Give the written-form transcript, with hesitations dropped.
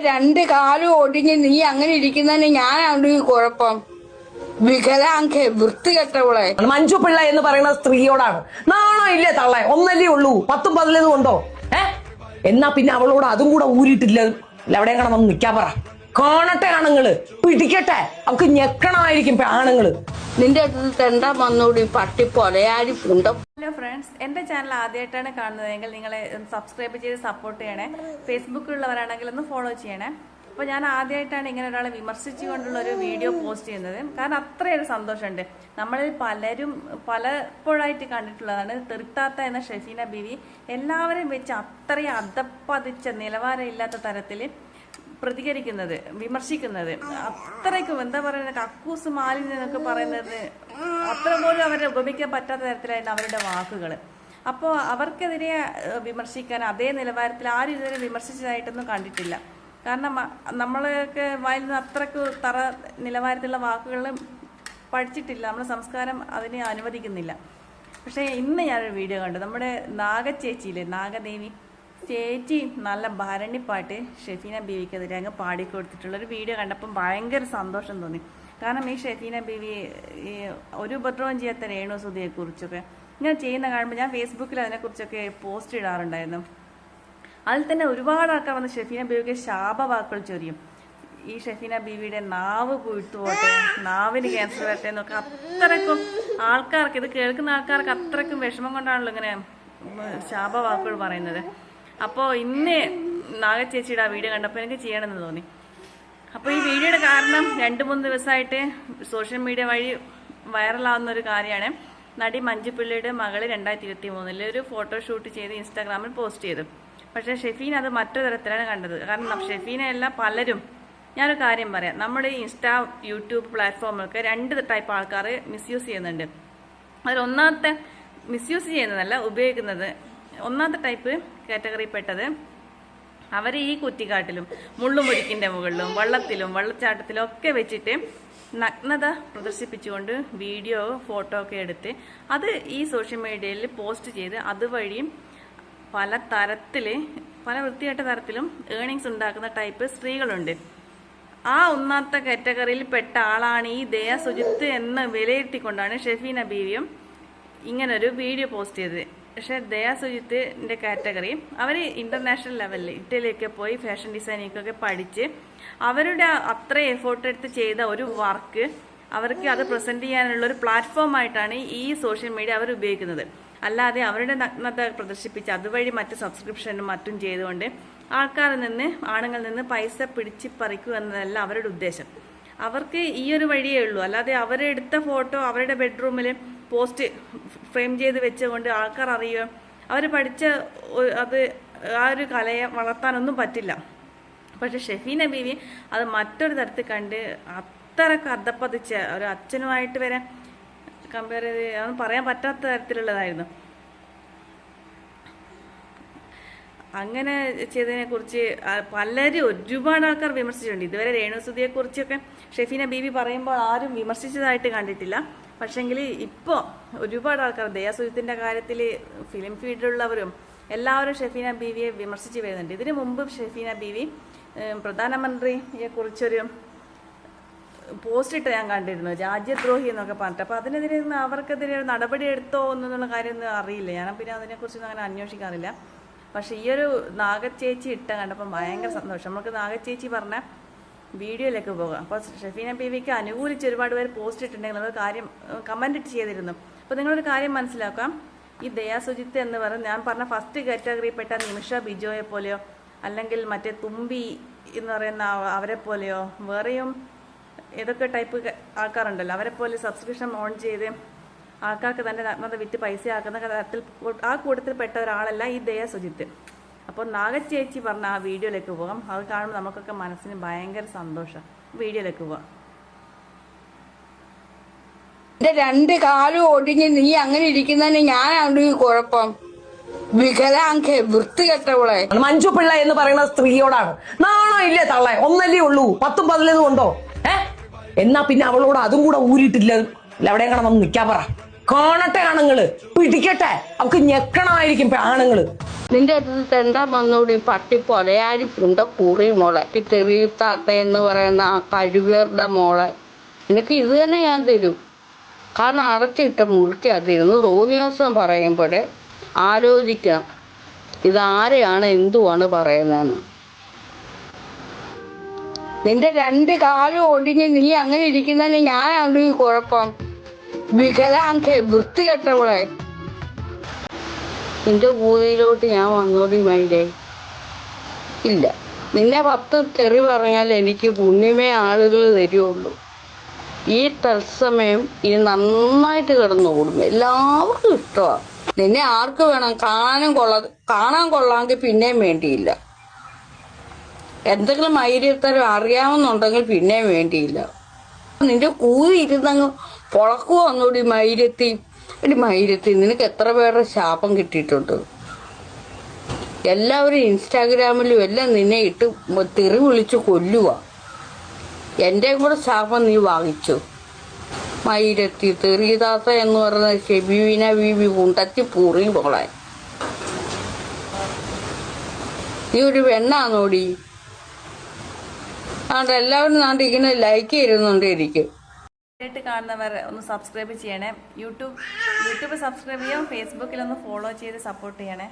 രണ്ട് കാലും ഒടിഞ്ഞ് നീ അങ്ങനെ ഇരിക്കുന്നതിന് ഞാനാണ് ഈ കുഴപ്പം. വികലാംഗ വൃത്തികെട്ടവളെ. മഞ്ജു പിള്ള എന്ന് പറയുന്ന സ്ത്രീയോടാണ് നാണോ ഇല്ലേ തള്ളേ? ഒന്നല്ലേ ഉള്ളൂ, 10ഉം 11ഉം ഉണ്ടോ? എന്നാ പിന്നെ അവളോട് അതും കൂടെ ഊരിയിട്ടില്ല. എവിടെയും കാണാൻ നിൽക്കാൻ പറ. കാണട്ടെ ആണുങ്ങള്, പിടിക്കട്ടെ, അവക്ക് ഞെക്കണമായിരിക്കും ആണുങ്ങള്. നിന്റെ അടുത്ത് തെണ്ടാൻ വന്നോടി പട്ടി പൊലയാടി പുണ്ടം. ഹലോ ഫ്രണ്ട്സ്, എൻ്റെ ചാനൽ ആദ്യമായിട്ടാണ് കാണുന്നതെങ്കിൽ നിങ്ങളെ സബ്സ്ക്രൈബ് ചെയ്ത് സപ്പോർട്ട് ചെയ്യണേ. ഫേസ്ബുക്കിലുള്ളവരാണെങ്കിൽ ഒന്ന് ഫോളോ ചെയ്യണേ. അപ്പോൾ ഞാൻ ആദ്യമായിട്ടാണ് ഇങ്ങനെ ഒരാളെ വിമർശിച്ചുകൊണ്ടുള്ള ഒരു വീഡിയോ പോസ്റ്റ് ചെയ്യുന്നത്. കാരണം അത്രയൊരു സന്തോഷമുണ്ട്. നമ്മളിൽ പലരും പലപ്പോഴായിട്ട് കണ്ടിട്ടുള്ളതാണ് തെറിത്താത്ത എന്ന ഷെഫീന ബീവി എല്ലാവരെയും വെച്ച് അത്രയും അധപ്പതിച്ച നിലവാരമില്ലാത്ത തരത്തിൽ പ്രതികരിക്കുന്നത്, വിമർശിക്കുന്നത്. അത്രയ്ക്കും എന്താ പറയുന്നത്, കക്കൂസ് മാലിന്യം എന്നൊക്കെ പറയുന്നത് അത്ര പോലും അവരെ ഉപമിക്കാൻ പറ്റാത്ത തരത്തിലായിരുന്നു അവരുടെ വാക്കുകൾ. അപ്പോൾ അവർക്കെതിരെ വിമർശിക്കാൻ അതേ നിലവാരത്തിൽ ആരും ഇതുവരെ വിമർശിച്ചതായിട്ടൊന്നും കണ്ടിട്ടില്ല. കാരണം നമ്മളൊക്കെ വായിൽ നിന്ന് അത്രയ്ക്ക് നിലവാരത്തിലുള്ള വാക്കുകൾ പഠിച്ചിട്ടില്ല. നമ്മുടെ സംസ്കാരം അതിനെ അനുവദിക്കുന്നില്ല. പക്ഷേ ഇന്ന് ഞാനൊരു വീഡിയോ കണ്ടു. നമ്മുടെ നാഗച്ചേച്ചിയില്ലേ, നാഗദേവി ചേച്ചി നല്ല ഭരണിപ്പാട്ട് ഷെഫീന ബീവിക്കെതിരെ അങ്ങ് പാടിക്കൊടുത്തിട്ടുള്ളൊരു വീഡിയോ കണ്ടപ്പം ഭയങ്കര സന്തോഷം തോന്നി. കാരണം ഈ ഷെഫീന ബീവി ഒരു ഉപദ്രവം ചെയ്യാത്ത രേണുസുധിയെക്കുറിച്ചൊക്കെ ഞാൻ ചെയ്യുന്ന കാണുമ്പോൾ ഞാൻ ഫേസ്ബുക്കിൽ അതിനെക്കുറിച്ചൊക്കെ പോസ്റ്റ് ഇടാറുണ്ടായിരുന്നു. അതിൽ തന്നെ ഒരുപാട് ആൾക്കാർ വന്ന് ഷെഫീന ബീവിക്ക് ശാപവാക്കുകൾ ചൊരിയും. ഈ ഷെഫീന ബീവിയുടെ നാവ് പുഴുത്തു പോട്ടെ, നാവിന് ക്യാൻസർ വരട്ടെ എന്നൊക്കെ അത്രയ്ക്കും ആൾക്കാർക്ക്, ഇത് കേൾക്കുന്ന ആൾക്കാർക്ക് അത്രയ്ക്കും വിഷമം കൊണ്ടാണല്ലോ ഇങ്ങനെ ശാപവാക്കുകൾ പറയുന്നത്. അപ്പോൾ ഇന്ന് നാഗച്ചേച്ചിയുടെ ആ വീഡിയോ കണ്ടപ്പോൾ എനിക്ക് ചെയ്യണമെന്ന് തോന്നി. അപ്പോൾ ഈ വീഡിയോയുടെ കാരണം 2-3 ദിവസമായിട്ട് സോഷ്യൽ മീഡിയ വഴി വൈറലാവുന്ന ഒരു കാര്യമാണ്. നടി മഞ്ജു പിള്ളയുടെ മകള് 2023 ഒരു ഫോട്ടോഷൂട്ട് ചെയ്ത് ഇൻസ്റ്റാഗ്രാമിൽ പോസ്റ്റ് ചെയ്തു. പക്ഷേ ഷെഫീന അത് മറ്റൊരു തരത്തിലാണ് കണ്ടത്. കാരണം ഷെഫീനയല്ല പലരും, ഞാനൊരു കാര്യം പറയാം, നമ്മുടെ ഈ യൂട്യൂബ് പ്ലാറ്റ്ഫോമൊക്കെ 2 ടൈപ്പ് ആൾക്കാർ മിസ്യൂസ് ചെയ്യുന്നുണ്ട്. അതിൽ ഒന്നാമത്തെ മിസ്യൂസ് ചെയ്യുന്നതല്ല, ഉപയോഗിക്കുന്നത്. ഒന്നാമത്തെ ടൈപ്പ് കാറ്റഗറിയിൽപ്പെട്ടത് അവർ ഈ കുറ്റിക്കാട്ടിലും മുള്ളുമുരിക്കിൻ്റെ മുകളിലും വള്ളത്തിലും വെള്ളച്ചാട്ടത്തിലും ഒക്കെ വെച്ചിട്ട് നഗ്നത പ്രദർശിപ്പിച്ചുകൊണ്ട് വീഡിയോ ഫോട്ടോ ഒക്കെ എടുത്ത് അത് ഈ സോഷ്യൽ മീഡിയയിൽ പോസ്റ്റ് ചെയ്ത് അതുവഴിയും പല വൃത്തികെട്ട തരത്തിലും ഏണിങ്സ് ഉണ്ടാക്കുന്ന ടൈപ്പ് സ്ത്രീകളുണ്ട്. ആ ഒന്നാമത്തെ കാറ്റഗറിയിൽ പെട്ട ആളാണ് ഈ ദയ സുജിത്ത് എന്ന് വിലയിരുത്തിക്കൊണ്ടാണ് ഷെഫീന ബീവിയും ഇങ്ങനൊരു വീഡിയോ പോസ്റ്റ് ചെയ്തത്. പക്ഷെ ദയ സുജിത്തിന്റെ കാറ്റഗറി അവർ ഇന്റർനാഷണൽ ലെവലിൽ ഇറ്റലിയൊക്കെ പോയി ഫാഷൻ ഡിസൈനിങ്ങൊക്കെ പഠിച്ച് അവരുടെ അത്ര എഫേർട്ട് എടുത്ത് ചെയ്ത ഒരു വർക്ക് അവർക്ക് അത് പ്രസന്റ് ചെയ്യാനുള്ള ഒരു പ്ലാറ്റ്ഫോമായിട്ടാണ് ഈ സോഷ്യൽ മീഡിയ അവർ ഉപയോഗിക്കുന്നത്. അല്ലാതെ അവരുടെ നഗ്നത പ്രദർശിപ്പിച്ച് അതുവഴി മറ്റ് സബ്സ്ക്രിപ്ഷനും മറ്റും ചെയ്തുകൊണ്ട് ആൾക്കാരിൽ നിന്ന്, ആണുങ്ങളിൽ നിന്ന് പൈസ പിടിച്ച് പറിക്കുക എന്നതല്ല അവരുടെ ഉദ്ദേശം. അവർക്ക് ഈ ഒരു വഴിയേ ഉള്ളൂ. അല്ലാതെ അവരെടുത്ത ഫോട്ടോ അവരുടെ ബെഡ്റൂമിൽ പോസ്റ്റ് ഫ്രെയിം ചെയ്ത് വെച്ചുകൊണ്ട് ആൾക്കാർ അറിയുക, അവർ പഠിച്ച അത് ആ ഒരു കലയെ വളർത്താനൊന്നും പറ്റില്ല. പക്ഷെ ഷെഫീന ബീവി അത് മറ്റൊരു തരത്തിൽ കണ്ട് അത്രക്ക് അധപ്പതിച്ച ഒരു അച്ഛനുമായിട്ട് വരെ കമ്പയർ ചെയ്ത് അതൊന്നും പറയാൻ പറ്റാത്ത തരത്തിലുള്ളതായിരുന്നു. അങ്ങനെ ചെയ്തതിനെ കുറിച്ച് പലരും ഒരുപാട് ആൾക്കാർ വിമർശിച്ചിട്ടുണ്ട്. ഇതുവരെ രേണുസുധിയെക്കുറിച്ചൊക്കെ ഷെഫീന ബീവി പറയുമ്പോൾ ആരും വിമർശിച്ചതായിട്ട് കണ്ടിട്ടില്ല. പക്ഷെങ്കിൽ ഇപ്പോൾ ഒരുപാട് ആൾക്കാർ ദയാസുജിത്തിന്റെ കാര്യത്തിൽ ഫിലിം ഫീൽഡിലുള്ളവരും എല്ലാവരും ഷെഫീന ബീവിയെ വിമർശിച്ച് വരുന്നുണ്ട്. ഇതിനു മുമ്പ് ഷെഫീന ബീവി പ്രധാനമന്ത്രിയെ കുറിച്ചൊരു പോസ്റ്റ് ഇട്ട് ഞാൻ കണ്ടിരുന്നു, രാജ്യദ്രോഹി എന്നൊക്കെ പറഞ്ഞിട്ട്. അപ്പോൾ അതിനെതിരെ അവർക്കെതിരെ നടപടി എടുത്തോ എന്നുള്ള കാര്യമൊന്നും അറിയില്ല. ഞാൻ പിന്നെ അതിനെക്കുറിച്ചൊന്നും അങ്ങനെ അന്വേഷിക്കാറില്ല. പക്ഷെ ഈ ഒരു നാഗച്ചേച്ചി ഇട്ട കണ്ടപ്പം ഭയങ്കര സന്തോഷം. നമുക്ക് നാഗച്ചേച്ചി പറഞ്ഞ വീഡിയോയിലേക്ക് പോകാം. അപ്പോൾ ഷെഫീന ബീവിക്ക് അനുകൂലിച്ച് ഒരുപാട് പേര് പോസ്റ്റ് ഇട്ടിട്ടുണ്ടെങ്കിൽ നമ്മൾ കാര്യം കമൻ്റ് ഇട്ട് ചെയ്തിരുന്നു. അപ്പോൾ നിങ്ങളൊരു കാര്യം മനസ്സിലാക്കാം, ഈ ദയാ സുജിത്ത് എന്ന് പറഞ്ഞ ഞാൻ പറഞ്ഞ ഫസ്റ്റ് കാറ്റഗറിയിൽപ്പെട്ട നിമിഷ ബിജോയെ പോലെയോ അല്ലെങ്കിൽ മറ്റേ തുമ്പി എന്ന് പറയുന്ന അവരെ പോലെയോ വേറെയും ഏതൊക്കെ ടൈപ്പ് ആൾക്കാരുണ്ടല്ലോ, അവരെ പോലെ സബ്സ്ക്രിപ്ഷൻ ഓൺ ചെയ്ത് ആൾക്കാർക്ക് തന്നെ നഗ്നത വിറ്റ് പൈസ ആക്കുന്ന തരത്തിൽ ആ കൂട്ടത്തിൽ പെട്ട ഒരാളല്ല ഈ ദയാ സുജിത്ത്. അപ്പോൾ നാഗച്ചേച്ചി പറഞ്ഞ ആ വീഡിയോയിലേക്ക് പോകാം. അത് കാണുമ്പോൾ നമുക്കൊക്കെ മനസ്സിന് ഭയങ്കര സന്തോഷം. വീഡിയോയിലേക്ക് പോവാം. രണ്ട് കാലും ഒടിഞ്ഞ് നീ അങ്ങനെ ഇരിക്കുന്നതിന് ഞാനാണ് ഈ കുഴപ്പം. വികലാംഗ വൃത്തികെട്ടവളെ. മഞ്ജു പിള്ള എന്ന് പറയുന്ന സ്ത്രീയോടാണ് നാണോ ഇല്ലേ തള്ളേ? ഒന്നല്ലേ ഉള്ളൂ, 10ഉം 11ഉം ഉണ്ടോ? എന്നാ പിന്നെ അവളോട് അതും കൂടെ ഊരിയിട്ടില്ല. എവിടെയും കാണാൻ നിൽക്കാൻ പറ. കാണട്ടെ ആണുങ്ങള്, പിടിക്കട്ടെ, അവക്ക് ഞെക്കണമായിരിക്കും ആണുങ്ങള്. നിന്റെ അടുത്ത് എന്താ വന്നോടി പട്ടി പൊലയാരിപ്പുണ്ട കുറി മോളെ, ഈ തെറിയത്താത്ത എന്ന് പറയുന്ന ആ കഴിവേറുടെ മോളെ. നിനക്ക് ഇത് തന്നെ ഞാൻ തരും. കാരണം അടച്ചിട്ട് മുഴുക്കി അതിരുന്ന് തോന്നിയ ദിവസം പറയുമ്പോഴേ ആലോചിക്കണം ഇതാരെയാണ് എന്തുവാണ് പറയുന്നതെന്ന്. നിന്റെ രണ്ട് കാലും ഒടിഞ്ഞ് നീ അങ്ങനെ ഇരിക്കുന്നതിന് ഞാനാണ് ഈ കുഴപ്പം. വികലാംഗ വൃത്തികെട്ടവളെ. നിന്റെ പൂതിയിലോട്ട് ഞാൻ വന്നോടി മൈൻഡേ ഇല്ല. നിന്നെ 10 തെറി പറഞ്ഞാൽ എനിക്ക് പുണ്യമേ ആളുകൾ തരുള്ളൂ. ഈ തത്സമയം ഇനി നന്നായിട്ട് കിടന്നോടും, എല്ലാവർക്കും ഇഷ്ടമാണ്. നിന്നെ ആർക്ക് വേണം, കാണാൻ കൊള്ളാമെങ്കിൽ പിന്നെയും വേണ്ടിയില്ല. എന്തെങ്കിലും മൈര്യത്തരം അറിയാവുന്നുണ്ടെങ്കിൽ പിന്നെയും വേണ്ടിയില്ല. നിന്റെ കൂതി ഇരുന്നങ്ങ് പൊളക്കു വന്നോടി മൈര്യത്തി. എടി മൈര്യത്തി, നിനക്ക് എത്ര പേരുടെ ശാപം കിട്ടിയിട്ടുണ്ട്. എല്ലാവരും ഇൻസ്റ്റാഗ്രാമിലും എല്ലാം നിന്നെ ഇട്ട് തെറി വിളിച്ച് കൊല്ലുക. എൻ്റെ കൂടെ ശാപം നീ വാങ്ങിച്ചു. മൈര്യത്തി തെറിയതാത്ത എന്ന് പറയുന്ന ഷെബീന ബീബി കുണ്ടത്തി പൂറി പോളെ. നീ ഒരു പെണ്ണാന്നോടി. അതുകൊണ്ട് എല്ലാവരും നാണ്ട് ഇങ്ങനെ ലൈക്ക് ചെയ്തുന്നുണ്ട് എനിക്ക്. ആദ്യമായിട്ട് കാണുന്നവർ ഒന്ന് സബ്സ്ക്രൈബ് ചെയ്യണേ. യൂട്യൂബ് സബ്സ്ക്രൈബ് ചെയ്യാം, ഫേസ്ബുക്കിലൊന്ന് ഫോളോ ചെയ്ത് സപ്പോർട്ട് ചെയ്യണേ.